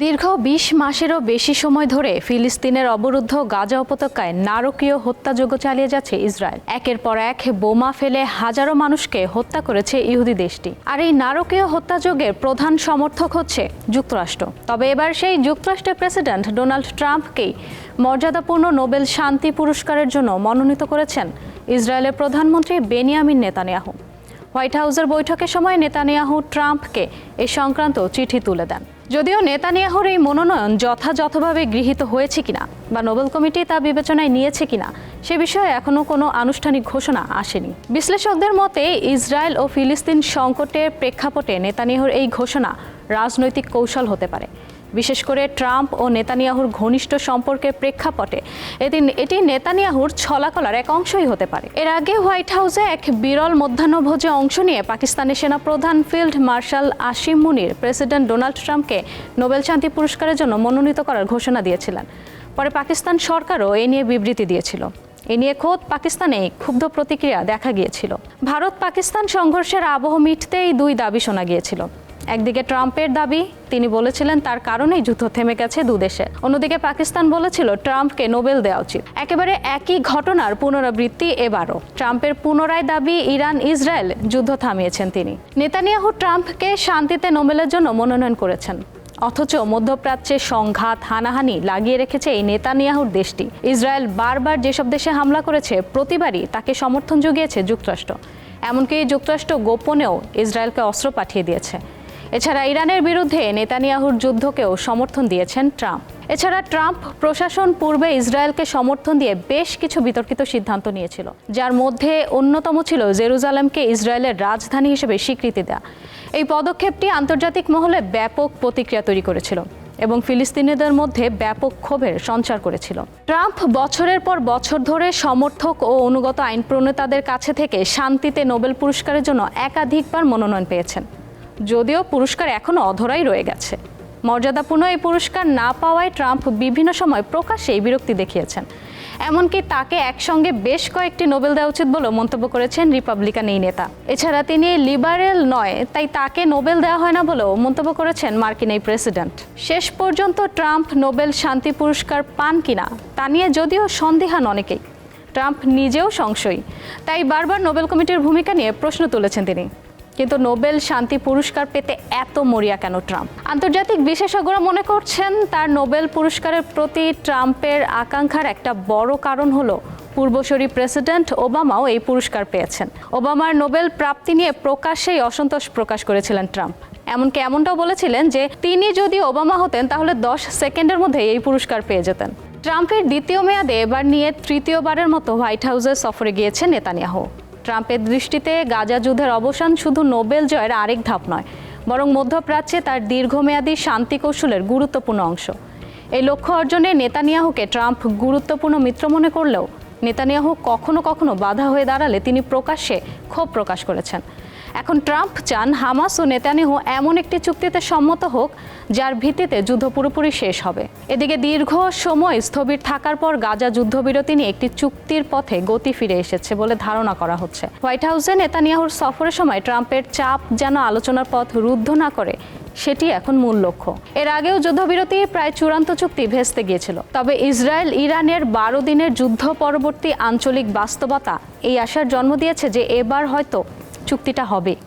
দীর্ঘ ২০ মাসেরও বেশি সময় ধরে ফিলিস্তিনের অবরুদ্ধ গাজা উপত্যকায় নারকীয় হত্যাযজ্ঞ চালিয়ে যাচ্ছে ইসরায়েল। একের পর এক বোমা ফেলে হাজারো মানুষকে হত্যা করেছে ইহুদি দেশটি। আর এই নারকীয় হত্যাযজ্ঞের প্রধান সমর্থক হচ্ছে যুক্তরাষ্ট্র। তবে এবার সেই যুক্তরাষ্ট্রের প্রেসিডেন্ট ডোনাল্ড ট্রাম্পকেই মর্যাদাপূর্ণ নোবেল শান্তি পুরস্কারের জন্য মনোনীত করেছেন ইসরায়েলের প্রধানমন্ত্রী বেনিয়ামিন নেতানিয়াহু। হোয়াইট হাউসের বৈঠকের সময় নেতানিয়াহু ট্রাম্পকে এ সংক্রান্ত চিঠি তুলে দেন। যদিও নেতানিয়াহুর এই মনোনয়ন যথাযথভাবে গৃহীত হয়েছে কিনা বা নোবেল কমিটি তা বিবেচনায় নিয়েছে কিনা সে বিষয়ে এখনও কোনো আনুষ্ঠানিক ঘোষণা আসেনি। বিশ্লেষকদের মতে ইসরায়েল ও ফিলিস্তিন সংকটের প্রেক্ষাপটে নেতানিয়াহুর এই ঘোষণা রাজনৈতিক কৌশল হতে পারে, বিশেষ করে ট্রাম্প ও নেতানিয়াহুর ঘনিষ্ঠ সম্পর্কের প্রেক্ষাপটে এটি নেতানিয়াহুর ছলাকলার এক অংশই হতে পারে। এর আগে হোয়াইট হাউসে এক বিরল মধ্যাহ্নভোজে অংশ নিয়ে পাকিস্তানের সেনাপ্রধান ফিল্ড মার্শাল আসিম মুনির প্রেসিডেন্ট ডোনাল্ড ট্রাম্পকে নোবেল শান্তি পুরস্কারের জন্য মনোনীত করার ঘোষণা দিয়েছিলেন। পরে পাকিস্তান সরকারও এ নিয়ে বিবৃতি দিয়েছিল। এ নিয়ে খোদ পাকিস্তানে ক্ষুব্ধ প্রতিক্রিয়া দেখা গিয়েছিল। ভারত পাকিস্তান সংঘর্ষের আবহ মিটতেই দুই দাবি শোনা গিয়েছিল। একদিকে ট্রাম্পের দাবি, তিনি বলেছিলেন তার কারণেই যুদ্ধ থেমে গেছে দুদেশে। অন্যদিকে পাকিস্তান বলেছিল ট্রাম্পকে নোবেল দেওয়া উচিত। একেবারে একই ঘটনার পুনরাবৃত্তি এবারও। ট্রাম্পের পুনরায় দাবি, ইরান ইসরায়েল যুদ্ধ থামিয়েছেন তিনি। নেতানিয়াহু ট্রাম্পকে শান্তিতে নোবেলের জন্য মনোনয়ন করেছেন, অথচ মধ্যপ্রাচ্যে সংঘাত হানাহানি লাগিয়ে রেখেছে এই নেতানিয়াহুর দেশটি। ইসরায়েল বারবার যেসব দেশে হামলা করেছে প্রতিবারই তাকে সমর্থন জুগিয়েছে যুক্তরাষ্ট্র। এমনকি যুক্তরাষ্ট্র গোপনেও ইসরায়েলকে অস্ত্র পাঠিয়ে দিয়েছে। এছাড়া ইরানের বিরুদ্ধে নেতানিয়াহুর যুদ্ধকেও সমর্থন দিয়েছেন ট্রাম্প। এছাড়া ট্রাম্প প্রশাসন পূর্বে ইসরায়েলকে সমর্থন দিয়ে বেশ কিছু বিতর্কিত সিদ্ধান্ত নিয়েছিল, যার মধ্যে অন্যতম ছিল জেরুজালেমকে ইসরায়েলের রাজধানী হিসেবে স্বীকৃতি দেওয়া। এই পদক্ষেপটি আন্তর্জাতিক মহলে ব্যাপক প্রতিক্রিয়া তৈরি করেছিল এবং ফিলিস্তিনিদের মধ্যে ব্যাপক ক্ষোভের সঞ্চার করেছিল। ট্রাম্প বছরের পর বছর ধরে সমর্থক ও অনুগত আইন প্রণেতাদের কাছে থেকে শান্তিতে নোবেল পুরস্কারের জন্য একাধিকবার মনোনয়ন পেয়েছেন, যদিও পুরস্কার এখনও অধরাই রয়ে গেছে। মর্যাদাপূর্ণ এই পুরস্কার না পাওয়ায় ট্রাম্প বিভিন্ন সময় প্রকাশ্যেই বিরক্তি দেখিয়েছেন। এমনকি তাকে একসঙ্গে বেশ কয়েকটি নোবেল দেওয়া উচিত বলেও মন্তব্য করেছেন রিপাবলিকান এই নেতা। এছাড়া তিনি লিবারেল নয়, তাই তাকে নোবেল দেওয়া হয় না বলেও মন্তব্য করেছেন মার্কিন এই প্রেসিডেন্ট। শেষ পর্যন্ত ট্রাম্প নোবেল শান্তি পুরস্কার পান কিনা তা নিয়ে যদিও সন্দিহান অনেকেই। ট্রাম্প নিজেও সংশয়ী, তাই বারবার নোবেল কমিটির ভূমিকা নিয়ে প্রশ্ন তুলেছেন তিনি। কিন্তু নোবেল শান্তি পুরস্কার পেতে এত মরিয়া কেন ট্রাম্প? আন্তর্জাতিক বিশেষজ্ঞরা মনে করছেন তার নোবেল পুরস্কারের প্রতি ট্রাম্পের আকাঙ্ক্ষার একটা বড় কারণ হলো পূর্বসূরি প্রেসিডেন্ট ওবামাও এই পুরস্কার পেয়েছেন। ওবামার নোবেল প্রাপ্তি নিয়ে প্রকাশ্যেই অসন্তোষ প্রকাশ করেছিলেন ট্রাম্প। এমনকি এমনটাও বলেছিলেন যে তিনি যদি ওবামা হতেন তাহলে 10 সেকেন্ডের মধ্যে এই পুরস্কার পেয়ে যেতেন। ট্রাম্পের দ্বিতীয় মেয়াদে এবার নিয়ে তৃতীয়বারের মতো হোয়াইট হাউসে সফরে গিয়েছেন নেতানিয়াহু। ট্রাম্পের দৃষ্টিতে গাজা যুদ্ধের অবসান শুধু নোবেল জয়ের আরেক ধাপ নয়, বরং মধ্যপ্রাচ্যে তার দীর্ঘমেয়াদী শান্তি কৌশলের গুরুত্বপূর্ণ অংশ। এই লক্ষ্য অর্জনে নেতানিয়াহুকে ট্রাম্প গুরুত্বপূর্ণ মিত্র মনে করলেও নেতানিয়াহু কখনো কখনো বাধা হয়ে দাঁড়ালে তিনি প্রকাশ্যে ক্ষোভ প্রকাশ করেছেন। এখন ট্রাম্প চান হামাস ও নেতানিয়াহু এমন একটি চুক্তিতে সম্মত হোক যার ভিত্তিতে যুদ্ধ পুরোপুরি শেষ হবে। এদিকে দীর্ঘ সময় স্থবির থাকার পর গাজা যুদ্ধবিরতি নিয়ে একটি চুক্তির পথে গতি ফিরে এসেছে বলে ধারণা করা হচ্ছে। হোয়াইট হাউসে নেতানিয়াহুর সফরের সময় ট্রাম্পের চাপ যেন আলোচনার পথ রুদ্ধ না করে, সেটি এখন মূল লক্ষ্য। এর আগেও যুদ্ধবিরতি প্রায় চূড়ান্ত চুক্তি ভেস্তে গিয়েছিল। তবে ইসরায়েল ইরানের 12 দিনের যুদ্ধ পরবর্তী আঞ্চলিক বাস্তবতা এই আশার জন্ম দিয়েছে যে এবার হয়তো চুক্তিটা হবে।